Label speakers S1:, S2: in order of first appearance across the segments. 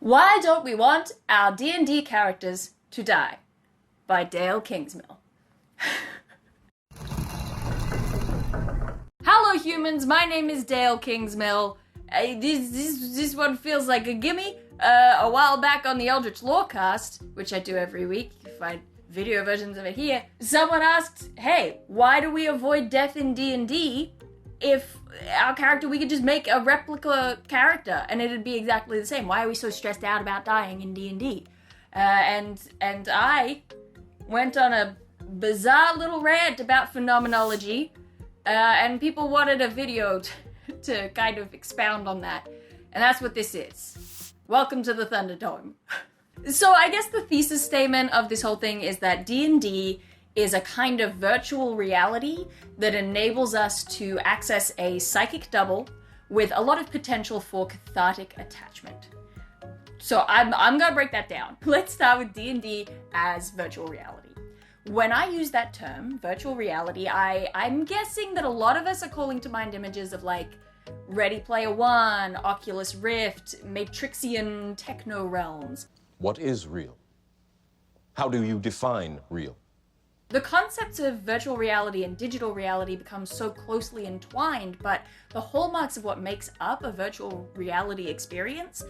S1: Why Don't We Want Our D&D Characters to Die? By Dale Kingsmill. Hello humans, my name is Dale Kingsmill. This one feels like a gimme. A while back on the Eldritch Lorecast, which I do every week, you can find video versions of it here, someone asked, hey, why do we avoid death in D&D if our character, we could just make a replica character and it'd be exactly the same? Why are we so stressed out about dying in D&D? And I went on a bizarre little rant about phenomenology, and people wanted a video to kind of expound on that. And that's what this is. Welcome to the Thunderdome. So I guess the thesis statement of this whole thing is that D&D is a kind of virtual reality that enables us to access a psychic double with a lot of potential for cathartic attachment. So I'm gonna break that down. Let's start with D&D as virtual reality. When I use that term, virtual reality, I'm guessing that a lot of us are calling to mind images of like Ready Player One, Oculus Rift, Matrixian techno realms.
S2: What is real? How do you define real?
S1: The concepts of virtual reality and digital reality become so closely entwined, but the hallmarks of what makes up a virtual reality experience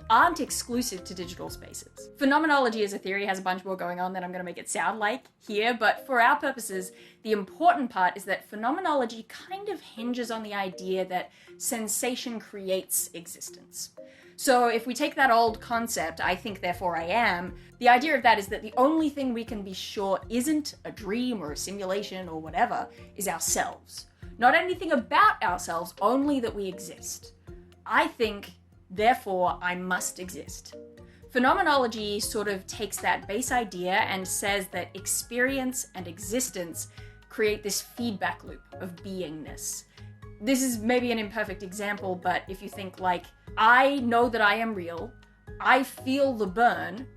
S1: aren't exclusive to digital spaces. Phenomenology as a theory has a bunch more going on than I'm going to make it sound like here, but for our purposes, the important part is that phenomenology kind of hinges on the idea that sensation creates existence. So if we take that old concept, I think therefore I am, the idea of that is that the only thing we can be sure isn't a dream or a simulation or whatever is ourselves. Not anything about ourselves, only that we exist. I think, therefore, I must exist. Phenomenology sort of takes that base idea and says that experience and existence create this feedback loop of beingness. This is maybe an imperfect example, but if you think like, I know that I am real, I feel the burn.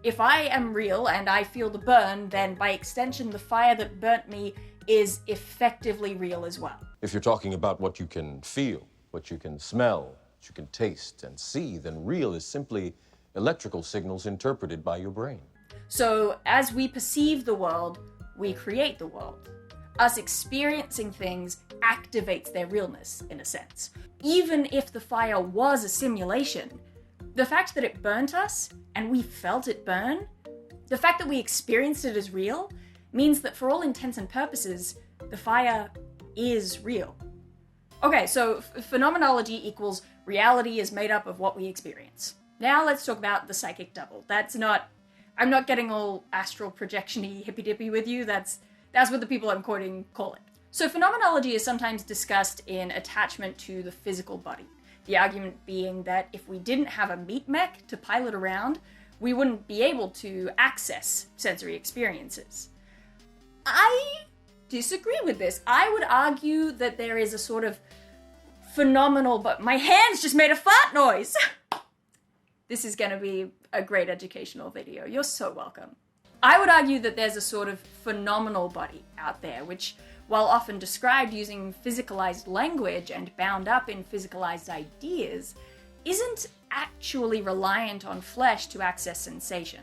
S1: If I am real and I feel the burn, then by extension, the fire that burnt me is effectively real as well.
S2: If you're talking about what you can feel, what you can smell, what you can taste and see, then real is simply electrical signals interpreted by your brain.
S1: So as we perceive the world, we create the world. Us experiencing things activates their realness, in a sense. Even if the fire was a simulation, the fact that it burnt us and we felt it burn, the fact that we experienced it as real, means that for all intents and purposes, the fire is real. Okay, so phenomenology equals reality is made up of what we experience. Now let's talk about the psychic double. I'm not getting all astral projection-y hippy-dippy with you, that's what the people I'm quoting call it. So phenomenology is sometimes discussed in attachment to the physical body. The argument being that if we didn't have a meat mech to pilot around, we wouldn't be able to access sensory experiences. I disagree with this. I would argue that there is a sort of phenomenal, but my hands just made a fart noise. This is going to be a great educational video. You're so welcome. I would argue that there's a sort of phenomenal body out there, which, while often described using physicalized language and bound up in physicalized ideas, isn't actually reliant on flesh to access sensation.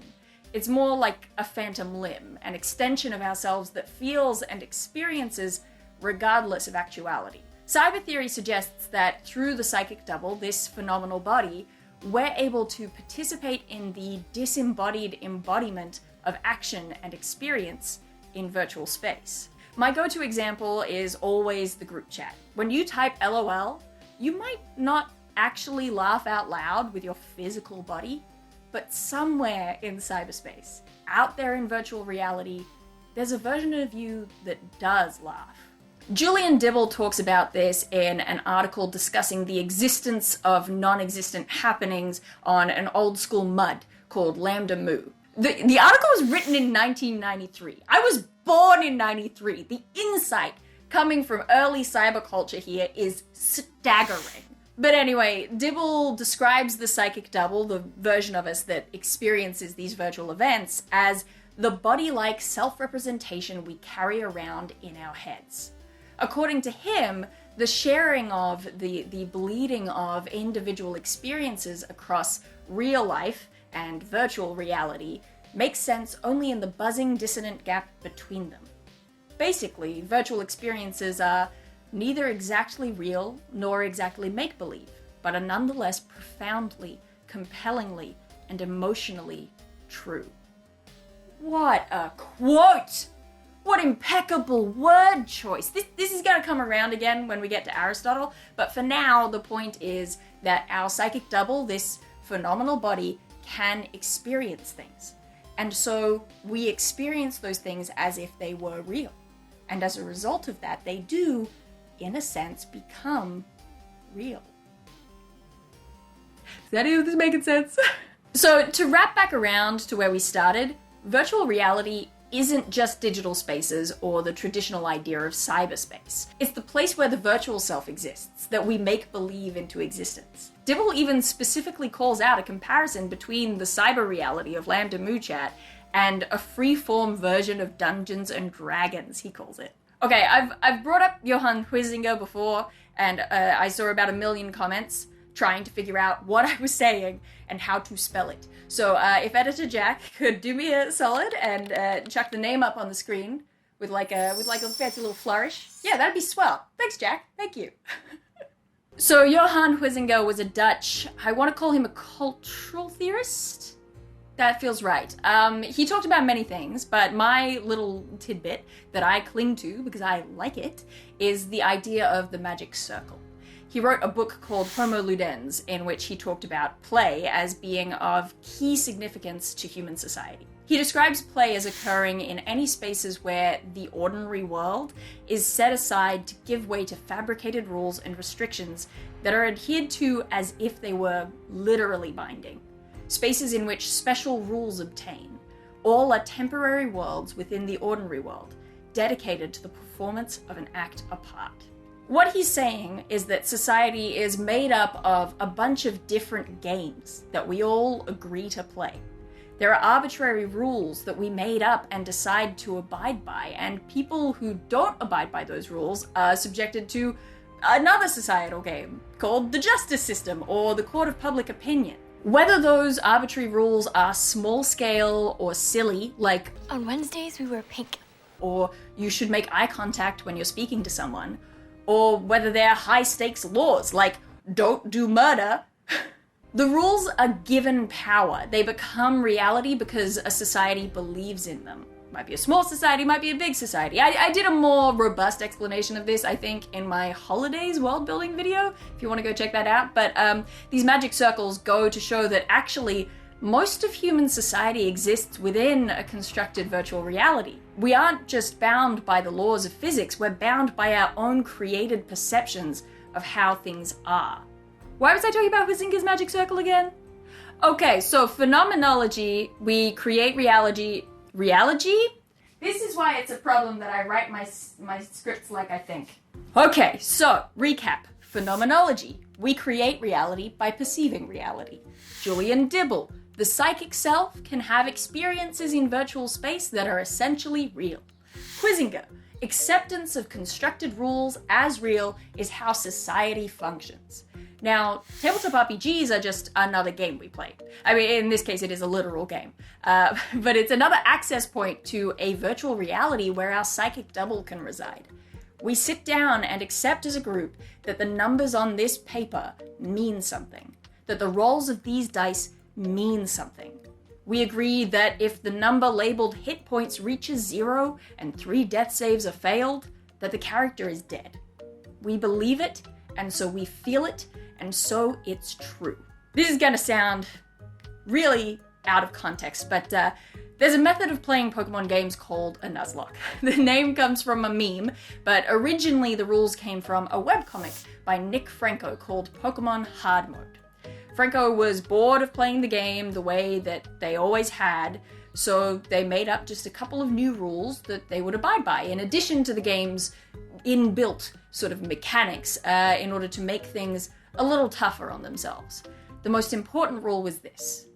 S1: It's more like a phantom limb, an extension of ourselves that feels and experiences regardless of actuality. Cyber theory suggests that through the psychic double, this phenomenal body, we're able to participate in the disembodied embodiment of action and experience in virtual space. My go-to example is always the group chat. When you type LOL, you might not actually laugh out loud with your physical body, but somewhere in cyberspace, out there in virtual reality, there's a version of you that does laugh. Julian Dibble talks about this in an article discussing the existence of non-existent happenings on an old school mud called Lambda Mu. The article was written in 1993. I was born in 93. The insight coming from early cyberculture here is staggering. But anyway, Dibble describes the psychic double, the version of us that experiences these virtual events, as the body-like self-representation we carry around in our heads. According to him, the sharing of, the bleeding of individual experiences across real life and virtual reality makes sense only in the buzzing dissonant gap between them. Basically, virtual experiences are neither exactly real nor exactly make-believe, but are nonetheless profoundly, compellingly, and emotionally true. What a quote! What impeccable word choice! This is going to come around again when we get to Aristotle, but for now, the point is that our psychic double, this phenomenal body, can experience things. And so we experience those things as if they were real. And as a result of that, they do, in a sense, become real. Is that it? Is this making sense? So to wrap back around to where we started, virtual reality isn't just digital spaces or the traditional idea of cyberspace. It's the place where the virtual self exists, that we make believe into existence. Dibble even specifically calls out a comparison between the cyber reality of Lambda Moo Chat and a free-form version of Dungeons and Dragons, he calls it. Okay, I've brought up Johann Huizinga before, and I saw about 1 million comments trying to figure out what I was saying and how to spell it. So if Editor Jack could do me a solid and chuck the name up on the screen with like a fancy little flourish, yeah, that'd be swell. Thanks, Jack. Thank you. So Johann Huizinga was a Dutch, I want to call him a cultural theorist? That feels right. He talked about many things, but my little tidbit that I cling to because I like it is the idea of the magic circle. He wrote a book called Homo Ludens, in which he talked about play as being of key significance to human society. He describes play as occurring in any spaces where the ordinary world is set aside to give way to fabricated rules and restrictions that are adhered to as if they were literally binding. Spaces in which special rules obtain. All are temporary worlds within the ordinary world, dedicated to the performance of an act apart. What he's saying is that society is made up of a bunch of different games that we all agree to play. There are arbitrary rules that we made up and decide to abide by, and people who don't abide by those rules are subjected to another societal game called the justice system or the court of public opinion. Whether those arbitrary rules are small scale or silly, like
S3: on Wednesdays we wear pink,
S1: or you should make eye contact when you're speaking to someone, or whether they're high stakes laws, like don't do murder. The rules are given power. They become reality because a society believes in them. Might be a small society, might be a big society. I did a more robust explanation of this, I think, in my holidays world building video, if you want to go check that out. But these magic circles go to show that actually most of human society exists within a constructed virtual reality. We aren't just bound by the laws of physics, we're bound by our own created perceptions of how things are. Why was I talking about Huizinga's magic circle again? Okay, so phenomenology, we create reality. This is why it's a problem that I write my scripts like I think. Okay, so recap. Phenomenology. We create reality by perceiving reality. Julian Dibble. The psychic self can have experiences in virtual space that are essentially real. Huizinga. Acceptance of constructed rules as real is how society functions. Now, tabletop RPGs are just another game we play. I mean, in this case, it is a literal game. But it's another access point to a virtual reality where our psychic double can reside. We sit down and accept as a group that the numbers on this paper mean something, that the rolls of these dice mean something. We agree that if the number labeled hit points reaches 0 and 3 death saves are failed, that the character is dead. We believe it, and so we feel it, and so it's true. This is gonna sound really out of context, but there's a method of playing Pokemon games called a Nuzlocke. The name comes from a meme, but originally the rules came from a webcomic by Nick Franco called Pokemon Hard Mode. Franco was bored of playing the game the way that they always had, so they made up just a couple of new rules that they would abide by, in addition to the game's inbuilt sort of mechanics, in order to make things a little tougher on themselves. The most important rule was this: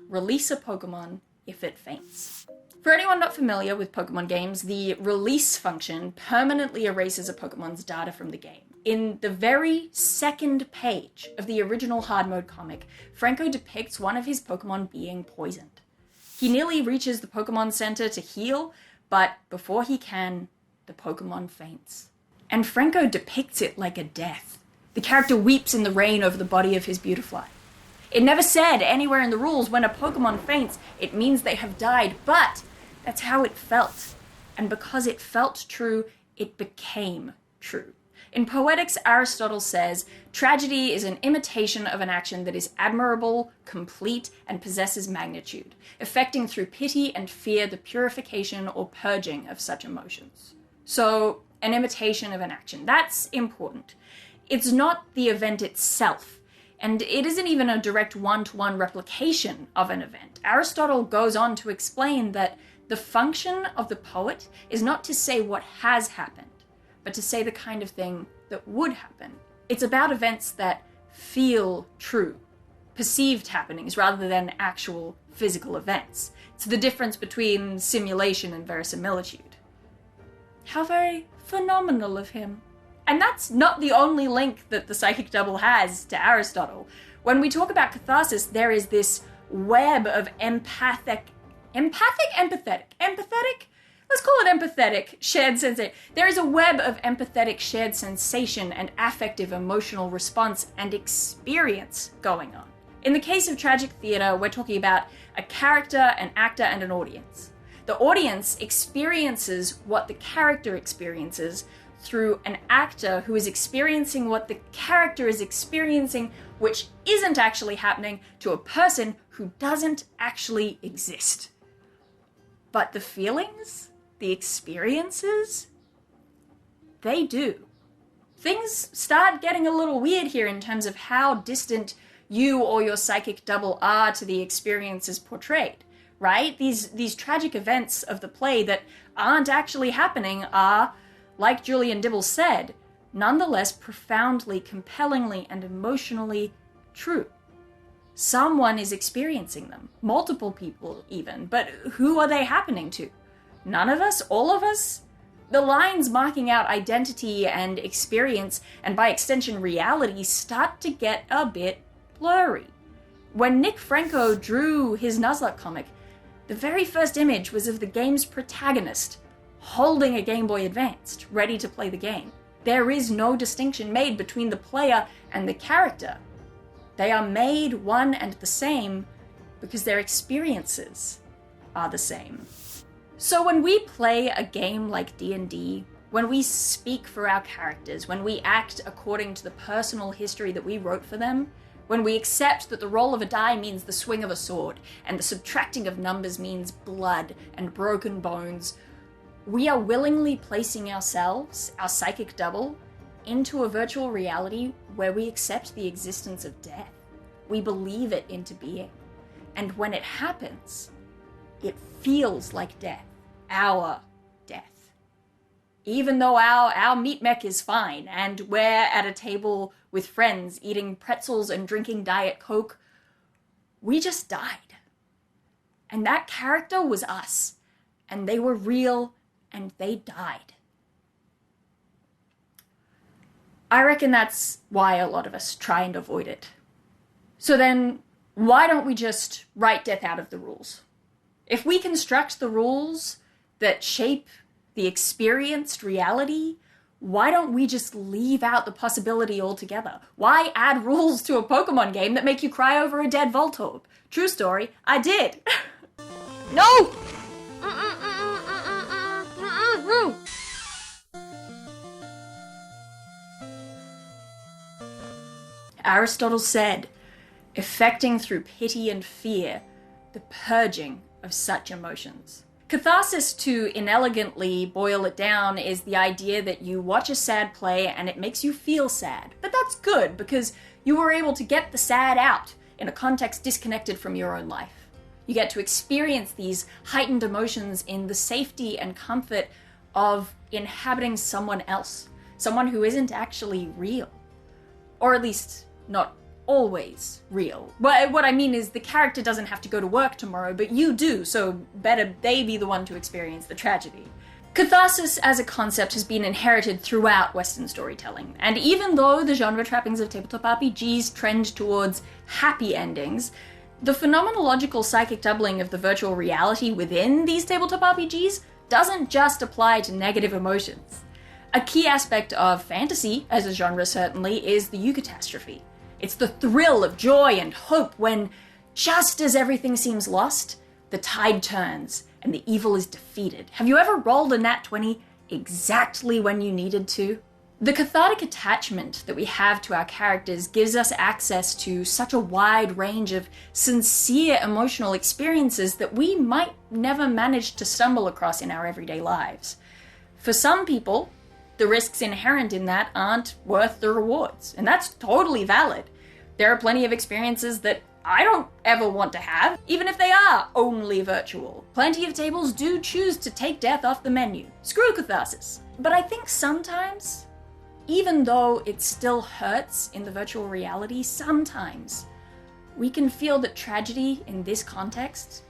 S1: release a Pokemon if it faints. For anyone not familiar with Pokemon games, the release function permanently erases a Pokemon's data from the game. In the very second page of the original hard mode comic, Franco depicts one of his Pokemon being poisoned. He nearly reaches the Pokemon Center to heal, but before he can, the Pokemon faints. And Franco depicts it like a death. The character weeps in the rain over the body of his Beautifly. It never said anywhere in the rules when a Pokemon faints, it means they have died, but that's how it felt. And because it felt true, it became true. In Poetics, Aristotle says, tragedy is an imitation of an action that is admirable, complete, and possesses magnitude, effecting through pity and fear the purification or purging of such emotions. So, an imitation of an action. That's important. It's not the event itself, and it isn't even a direct one-to-one replication of an event. Aristotle goes on to explain that the function of the poet is not to say what has happened, but to say the kind of thing that would happen. It's about events that feel true, perceived happenings rather than actual physical events. It's the difference between simulation and verisimilitude. How very phenomenal of him. And that's not the only link that the psychic double has to Aristotle. When we talk about catharsis, there is this web of empathetic? Let's call it empathetic shared sensation. There is a web of empathetic shared sensation and affective emotional response and experience going on. In the case of tragic theatre, we're talking about a character, an actor, and an audience. The audience experiences what the character experiences through an actor who is experiencing what the character is experiencing, which isn't actually happening to a person who doesn't actually exist. But the feelings, the experiences, they do. Things start getting a little weird here in terms of how distant you or your psychic double are to the experiences portrayed, right? These tragic events of the play that aren't actually happening are, like Julian Dibble said, nonetheless profoundly, compellingly, and emotionally true. Someone is experiencing them, multiple people even, but who are they happening to? None of us? All of us? The lines marking out identity and experience, and by extension reality, start to get a bit blurry. When Nick Franco drew his Nuzlocke comic, the very first image was of the game's protagonist holding a Game Boy Advanced, ready to play the game. There is no distinction made between the player and the character. They are made one and the same because their experiences are the same. So when we play a game like D&D, when we speak for our characters, when we act according to the personal history that we wrote for them, when we accept that the roll of a die means the swing of a sword, and the subtracting of numbers means blood and broken bones, we are willingly placing ourselves, our psychic double, into a virtual reality where we accept the existence of death. We believe it into being. And when it happens, it feels like death. Our death. Even though our meat mech is fine, and we're at a table with friends eating pretzels and drinking Diet Coke, we just died. And that character was us. And they were real, and they died. I reckon that's why a lot of us try and avoid it. So then, why don't we just write death out of the rules? If we construct the rules that shape the experienced reality, why don't we just leave out the possibility altogether? Why add rules to a Pokemon game that make you cry over a dead Voltorb? True story, I did. No! Aristotle said, effecting through pity and fear the purging of such emotions. Catharsis, to inelegantly boil it down, is the idea that you watch a sad play and it makes you feel sad. But that's good, because you were able to get the sad out in a context disconnected from your own life. You get to experience these heightened emotions in the safety and comfort of inhabiting someone else, someone who isn't actually real. Or at least not always real. What I mean is the character doesn't have to go to work tomorrow, but you do, so better they be the one to experience the tragedy. Catharsis as a concept has been inherited throughout Western storytelling, and even though the genre trappings of tabletop RPGs trend towards happy endings, the phenomenological psychic doubling of the virtual reality within these tabletop RPGs doesn't just apply to negative emotions. A key aspect of fantasy, as a genre certainly, is the eucatastrophe. It's the thrill of joy and hope when, just as everything seems lost, the tide turns and the evil is defeated. Have you ever rolled a nat 20 exactly when you needed to? The cathartic attachment that we have to our characters gives us access to such a wide range of sincere emotional experiences that we might never manage to stumble across in our everyday lives. For some people, the risks inherent in that aren't worth the rewards, and that's totally valid. There are plenty of experiences that I don't ever want to have, even if they are only virtual. Plenty of tables do choose to take death off the menu. Screw catharsis. But I think sometimes, even though it still hurts in the virtual reality, sometimes we can feel that tragedy in this context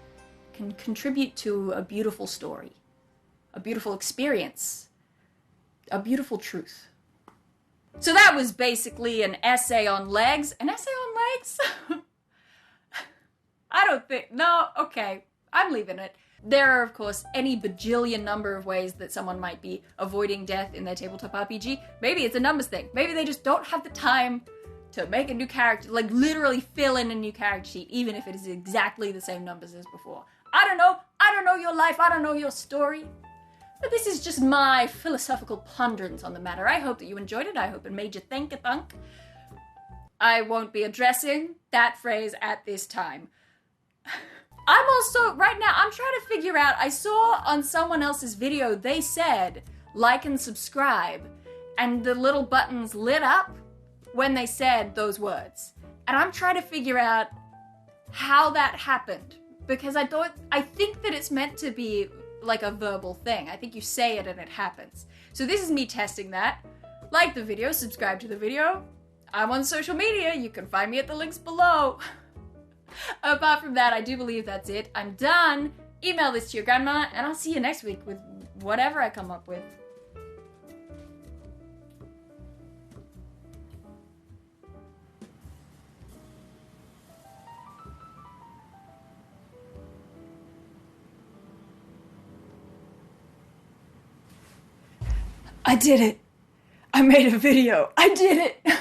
S1: can contribute to a beautiful story, a beautiful experience, a beautiful truth. So that was basically an essay on legs. An essay on legs? I don't think, no, okay, I'm leaving it. There are, of course, any bajillion number of ways that someone might be avoiding death in their tabletop RPG. Maybe it's a numbers thing. Maybe they just don't have the time to make a new character, like literally fill in a new character sheet, even if it is exactly the same numbers as before. I don't know your life, I don't know your story. But this is just my philosophical ponderance on the matter. I hope that you enjoyed it. I hope it made you think a thunk. I won't be addressing that phrase at this time. I'm also, right now, I'm trying to figure out, I saw on someone else's video, they said, like and subscribe, and the little buttons lit up when they said those words. And I'm trying to figure out how that happened, because I think that it's meant to be like a verbal thing. I think you say it and it happens. So this is me testing that. Like the video, subscribe to the video. I'm on social media, you can find me at the links below. Apart from that, I do believe that's it. I'm done. Email this to your grandma, and I'll see you next week with whatever I come up with. I did it. I made a video. I did it.